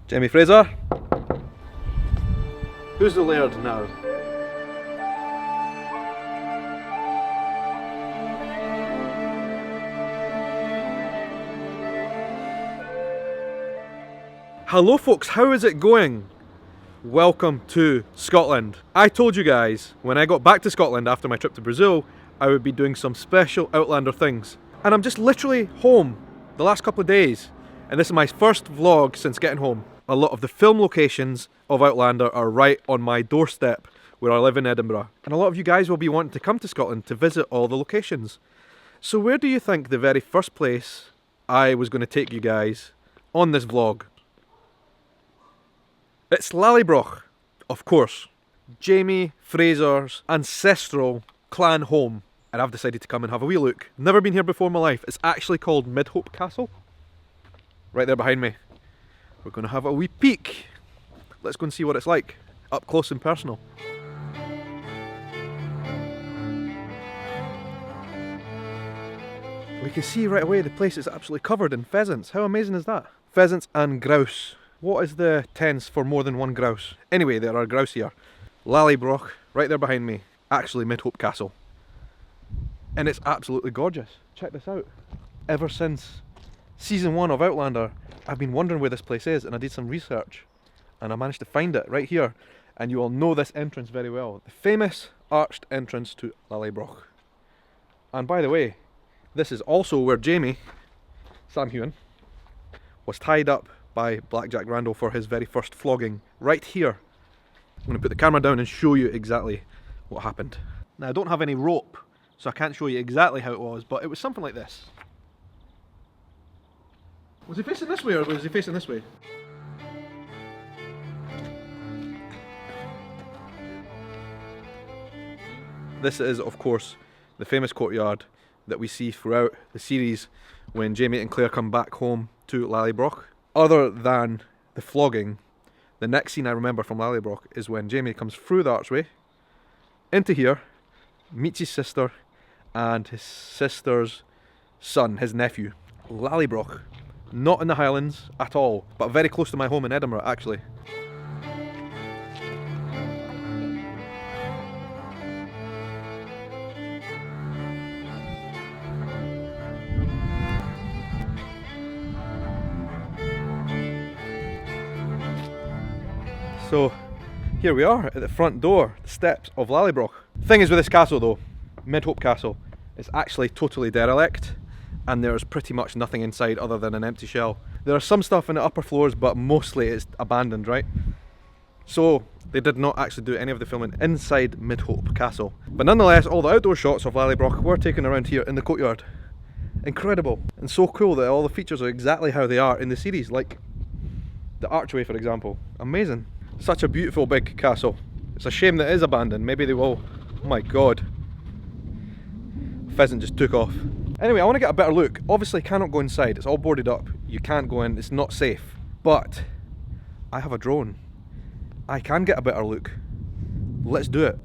Jamie Fraser. Who's the Laird now? Hello folks, how is it going? Welcome to Scotland. I told you guys when I got back to Scotland after my trip to Brazil, I would be doing some special Outlander things. And I'm just literally home the last couple of days. And this is my first vlog since getting home. A lot of the film locations of Outlander are right on my doorstep where I live in Edinburgh. And a lot of you guys will be wanting to come to Scotland to visit all the locations. So where do you think the very first place I was going to take you guys on this vlog? It's Lallybroch, of course. Jamie Fraser's ancestral clan home. And I've decided to come and have a wee look. Never been here before in my life. It's actually called Midhope Castle. Right there behind me. We're going to have a wee peek. Let's go and see what it's like, up close and personal. We can see right away the place is absolutely covered in pheasants. How amazing is that? Pheasants and grouse. What is the tense for more than one grouse? Anyway, there are grouse here. Lallybroch, right there behind me. Actually Midhope Castle. And it's absolutely gorgeous. Check this out. Ever since season 1 of Outlander, I've been wondering where this place is, and I did some research. And I managed to find it right here. And you all know this entrance very well. The famous arched entrance to Lallybroch. And by the way, this is also where Jamie, Sam Hewen, was tied up by Blackjack Randall for his very first flogging, right here. I'm going to put the camera down and show you exactly what happened. Now I don't have any rope, so I can't show you exactly how it was, but it was something like this. Was he facing this way or was he facing this way? This is, of course, the famous courtyard that we see throughout the series when Jamie and Claire come back home to Lallybroch. Other than the flogging, the next scene I remember from Lallybroch is when Jamie comes through the archway, into here, meets his sister and his sister's son, his nephew. Lallybroch, not in the Highlands at all, but very close to my home in Edinburgh actually. So here we are at the front door, the steps of Lallybroch. Thing is with this castle though, Midhope Castle, it's actually totally derelict and there's pretty much nothing inside other than an empty shell. There are some stuff in the upper floors but mostly it's abandoned, right? So they did not actually do any of the filming inside Midhope Castle. But nonetheless, all the outdoor shots of Lallybroch were taken around here in the courtyard. Incredible and so cool that all the features are exactly how they are in the series, like the archway for example. Amazing. Such a beautiful big castle. It's a shame that it is abandoned. Maybe they will. Oh my god. Pheasant just took off. Anyway, I want to get a better look. Obviously cannot go inside. It's all boarded up. You can't go in. It's not safe. But I have a drone. I can get a better look. Let's do it.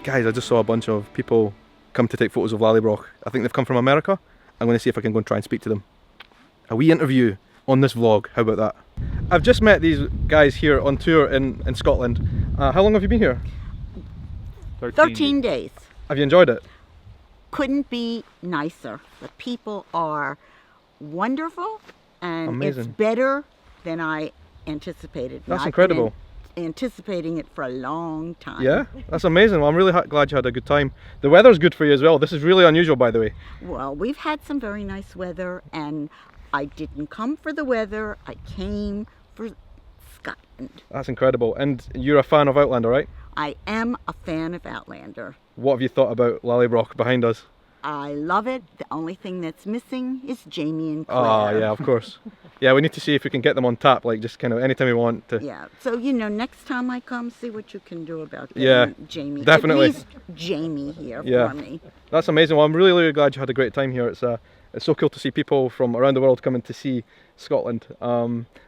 Guys, I just saw a bunch of people come to take photos of Lallybroch. I think they've come from America. I'm going to see if I can go and try and speak to them. A wee interview on this vlog, how about that? I've just met these guys here on tour in Scotland. How long have you been here? 13 days. Have you enjoyed it? Couldn't be nicer. The people are wonderful, and Amazing. it's better than I anticipated. That's I've incredible. been anticipating it for a long time. Yeah, that's amazing. Well, I'm really glad you had a good time. The weather's good for you as well. This is really unusual, by the way. Well, we've had some very nice weather, and I didn't come for the weather. I came for Scotland. That's incredible. And you're a fan of Outlander, right? I am a fan of Outlander. What have you thought about Lallybroch behind us? I love it. The only thing that's missing is Jamie and Claire. Oh, yeah, of course. Yeah, we need to see if we can get them on tap, like just kind of anytime we want to. Yeah, so next time I come, see what you can do about getting Yeah, Jamie. definitely. At least Jamie here Yeah. for me. That's amazing. Well, I'm really, really glad you had a great time here. It's so cool to see people from around the world coming to see Scotland.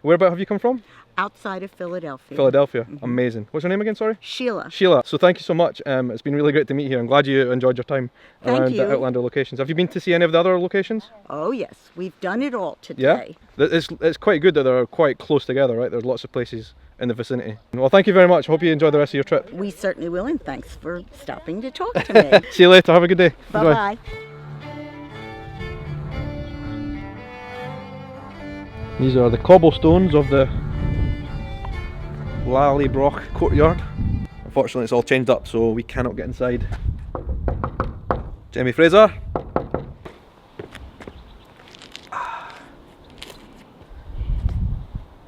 Whereabout have you come from? Outside of Philadelphia. Philadelphia. Amazing. What's your name again, sorry? Sheila. Sheila. So thank you so much. It's been really great to meet you. I'm glad you enjoyed your time around you. the Outlander locations. Have you been to see any of the other locations? Oh yes, we've done it all Yeah? today. It's quite good that they're quite close together, right? There's lots of places in the vicinity. Well, thank you very much. Hope you enjoy the rest of your trip. We certainly will, and thanks for stopping to talk to me. See you later. Have a good day. Enjoy. Bye-bye. These are the cobblestones of the Lallybroch Courtyard. Unfortunately, it's all chained up, so we cannot get inside. Jamie Fraser.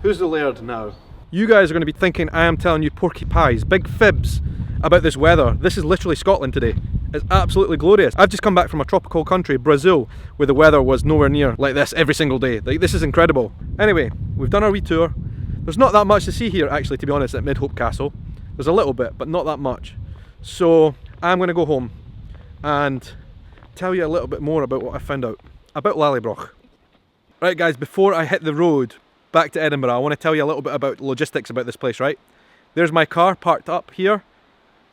Who's the Laird now? You guys are going to be thinking I am telling you porky pies, big fibs about this weather. This is literally Scotland today. It's absolutely glorious. I've just come back from a tropical country, Brazil, where the weather was nowhere near like this every single day. Like, this is incredible. Anyway, we've done our wee tour. There's not that much to see here, actually, to be honest, at Midhope Castle. There's a little bit, but not that much. So I'm going to go home and tell you a little bit more about what I found out about Lallybroch. Right guys, before I hit the road back to Edinburgh, I want to tell you a little bit about logistics about this place, right? There's my car parked up here.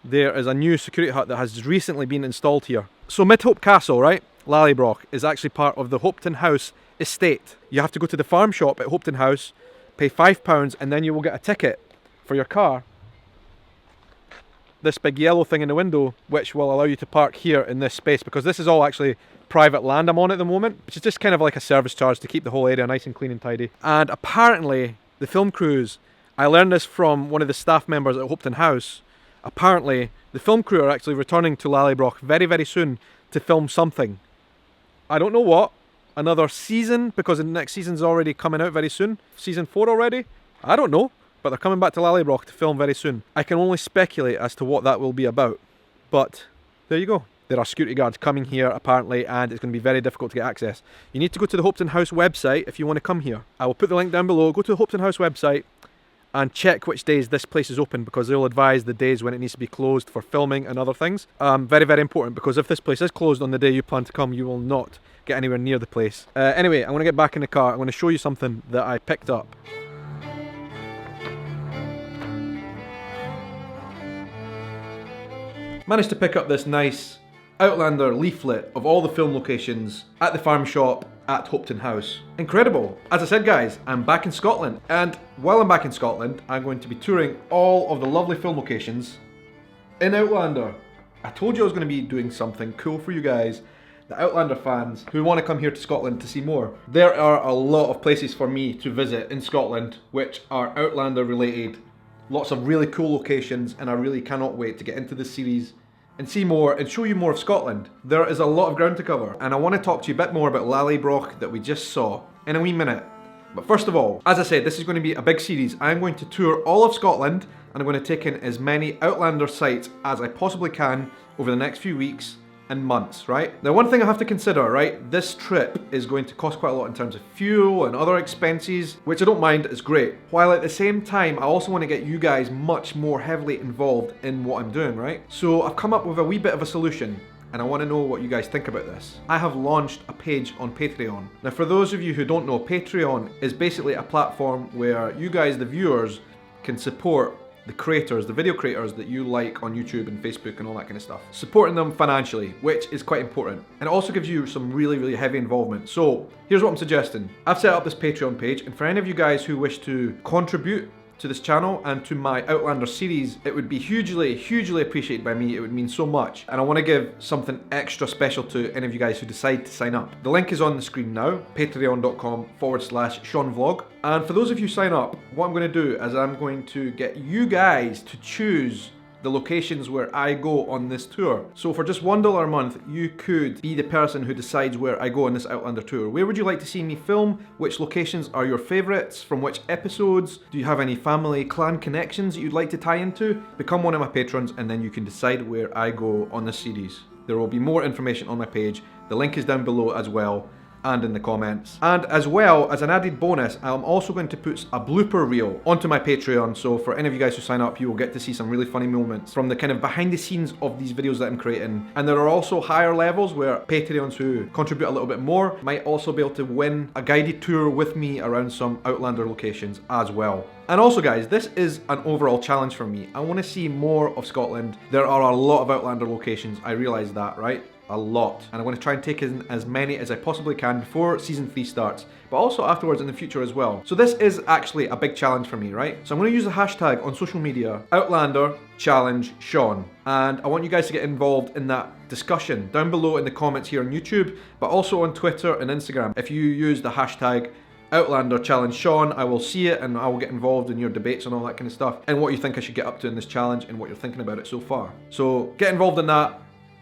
There is a new security hut that has recently been installed here. So Midhope Castle, right, Lallybroch, is actually part of the Hopetoun House estate. You have to go to the farm shop at Hopetoun House, pay £5, and then you will get a ticket for your car. This big yellow thing in the window, which will allow you to park here in this space, because this is all actually private land I'm on at the moment, which is just kind of like a service charge to keep the whole area nice and clean and tidy. And apparently, the film crews, I learned this from one of the staff members at Hopetoun House, apparently the film crew are actually returning to Lallybroch very, very soon to film something. I don't know what. Another season, because the next season's already coming out very soon. Season 4 already? I don't know, but they're coming back to Lallybroch to film very soon. I can only speculate as to what that will be about, but there you go. There are security guards coming here apparently, and it's going to be very difficult to get access. You need to go to the Hopetoun House website if you want to come here. I will put the link down below. Go to the Hopetoun House website and check which days this place is open, because they'll advise the days when it needs to be closed for filming and other things. Very, very important, because if this place is closed on the day you plan to come, you will not get anywhere near the place. Anyway, I'm going to get back in the car. I'm going to show you something that I picked up. Managed to pick up this nice Outlander leaflet of all the film locations at the farm shop at Hopetoun House. Incredible! As I said guys, I'm back in Scotland, and while I'm back in Scotland, I'm going to be touring all of the lovely film locations in Outlander. I told you I was going to be doing something cool for you guys, the Outlander fans who want to come here to Scotland to see more. There are a lot of places for me to visit in Scotland which are Outlander related. Lots of really cool locations, and I really cannot wait to get into this series and see more and show you more of Scotland. There is a lot of ground to cover, and I want to talk to you a bit more about Lallybroch that we just saw in a wee minute. But first of all, as I said, this is going to be a big series. I'm going to tour all of Scotland, and I'm going to take in as many Outlander sites as I possibly can over the next few weeks and months, right? Now, one thing I have to consider, right? This trip is going to cost quite a lot in terms of fuel and other expenses, which I don't mind, is great. While at the same time, I also want to get you guys much more heavily involved in what I'm doing, right? So I've come up with a wee bit of a solution, and I want to know what you guys think about this. I have launched a page on Patreon. Now, for those of you who don't know, Patreon is basically a platform where you guys, the viewers, can support the creators, the video creators that you like on YouTube and Facebook and all that kind of stuff. Supporting them financially, which is quite important. And it also gives you some really, really heavy involvement. So here's what I'm suggesting. I've set up this Patreon page, and for any of you guys who wish to contribute to this channel and to my Outlander series, it would be hugely appreciated by me. It would mean so much. And I want to give something extra special to any of you guys who decide to sign up. The link is on the screen now, patreon.com/ShaunVlog. And for those of you who sign up, what I'm going to do is I'm going to get you guys to choose the locations where I go on this tour. So for just $1 a month, you could be the person who decides where I go on this Outlander tour. Where would you like to see me film? Which locations are your favourites? From which episodes? Do you have any family clan connections that you'd like to tie into? Become one of my patrons and then you can decide where I go on this series. There will be more information on my page. The link is down below as well, and in the comments. And as well, as an added bonus, I'm also going to put a blooper reel onto my Patreon, so for any of you guys who sign up, you will get to see some really funny moments from the kind of behind the scenes of these videos that I'm creating. And there are also higher levels where Patreons who contribute a little bit more might also be able to win a guided tour with me around some Outlander locations as well. And also guys, this is an overall challenge for me. I want to see more of Scotland. There are a lot of Outlander locations, I realise that, right? A lot, and I want to try and take in as many as I possibly can before season 3 starts, but also afterwards in the future as well. So this is actually a big challenge for me, right? So I'm going to use the hashtag on social media, Outlander Challenge Shaun, and I want you guys to get involved in that discussion down below in the comments here on YouTube, but also on Twitter and Instagram. If you use the hashtag Outlander Challenge Shaun, I will see it and I will get involved in your debates and all that kind of stuff, and what you think I should get up to in this challenge and what you're thinking about it so far. So get involved in that.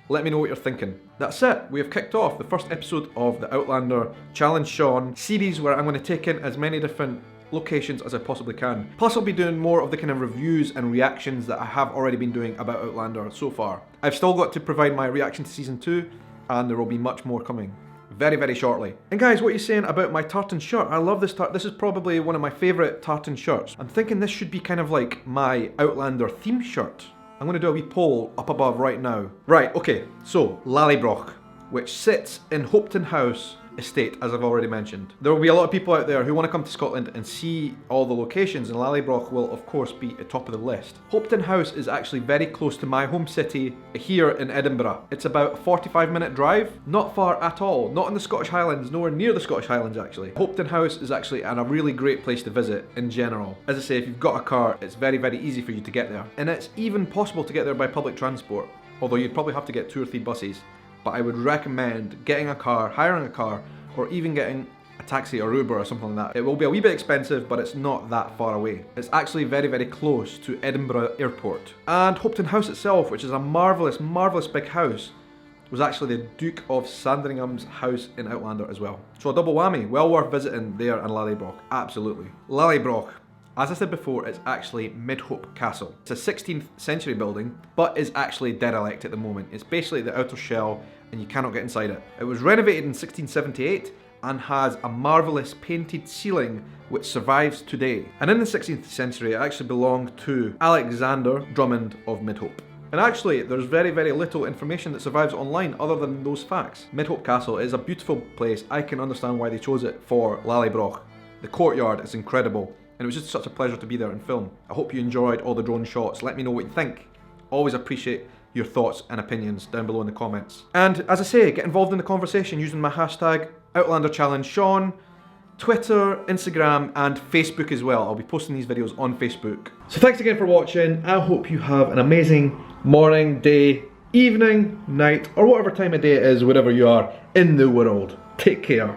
Let me know what you're thinking. That's it. We have kicked off the first episode of the Outlander Challenge Shaun series, where I'm going to take in as many different locations as I possibly can. Plus I'll be doing more of the kind of reviews and reactions that I have already been doing about Outlander so far. I've still got to provide my reaction to season 2, and there will be much more coming very shortly. And guys, what are you saying about my tartan shirt? I love this tartan. This is probably one of my favourite tartan shirts. I'm thinking this should be kind of like my Outlander theme shirt. I'm going to do a wee poll up above right now. Right, okay, so Lallybroch, which sits in Hopetoun House Estate, as I've already mentioned. There will be a lot of people out there who want to come to Scotland and see all the locations, and Lallybroch will of course be at the top of the list. Hopetoun House is actually very close to my home city here in Edinburgh. It's about a 45-minute drive, not far at all, not in the Scottish Highlands, nowhere near the Scottish Highlands actually. Hopetoun House is actually a really great place to visit in general. As I say, if you've got a car, it's very easy for you to get there. And it's even possible to get there by public transport, although you'd probably have to get 2 or 3 buses. But I would recommend getting a car, hiring a car, or even getting a taxi or Uber or something like that. It will be a wee bit expensive, but it's not that far away. It's actually very close to Edinburgh Airport. And Hopetoun House itself, which is a marvellous big house, was actually the Duke of Sandringham's house in Outlander as well. So a double whammy, well worth visiting there in Lallybroch, absolutely. Lallybroch, as I said before, it's actually Midhope Castle. It's a 16th century building, but is actually derelict at the moment. It's basically the outer shell and you cannot get inside it. It was renovated in 1678 and has a marvellous painted ceiling which survives today. And in the 16th century, it actually belonged to Alexander, Drummond of Midhope. And actually, there's very little information that survives online other than those facts. Midhope Castle is a beautiful place. I can understand why they chose it for Lallybroch. The courtyard is incredible. And it was just such a pleasure to be there and film. I hope you enjoyed all the drone shots. Let me know what you think. Always appreciate your thoughts and opinions down below in the comments. And as I say, get involved in the conversation using my hashtag Outlander Challenge Shaun, Twitter, Instagram, and Facebook as well. I'll be posting these videos on Facebook. So thanks again for watching. I hope you have an amazing morning, day, evening, night, or whatever time of day it is, wherever you are in the world. Take care.